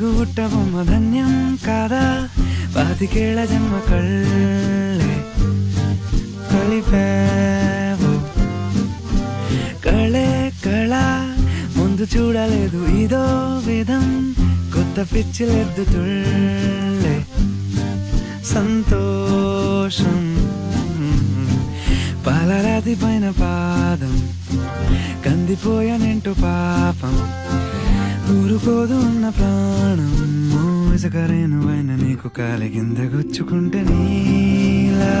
పుట్టబొమ్మ ధన్యం కాదా పాతికేళ్ల జన్మ కళ్ళే కలిపావు కళే కళ ముందు చూడలేదు ఇదో విధం కొత్త పిచ్చిలెద్దు తుళ్ళే సంతోషం పాలరాతి పైన పాదం కందిపోయానంటూ పాపం ఊరుకోదు ఉన్న ప్రాణం మోసకరేను అయిన నీకు కాలి కింద గుచ్చుకుంటే నీలా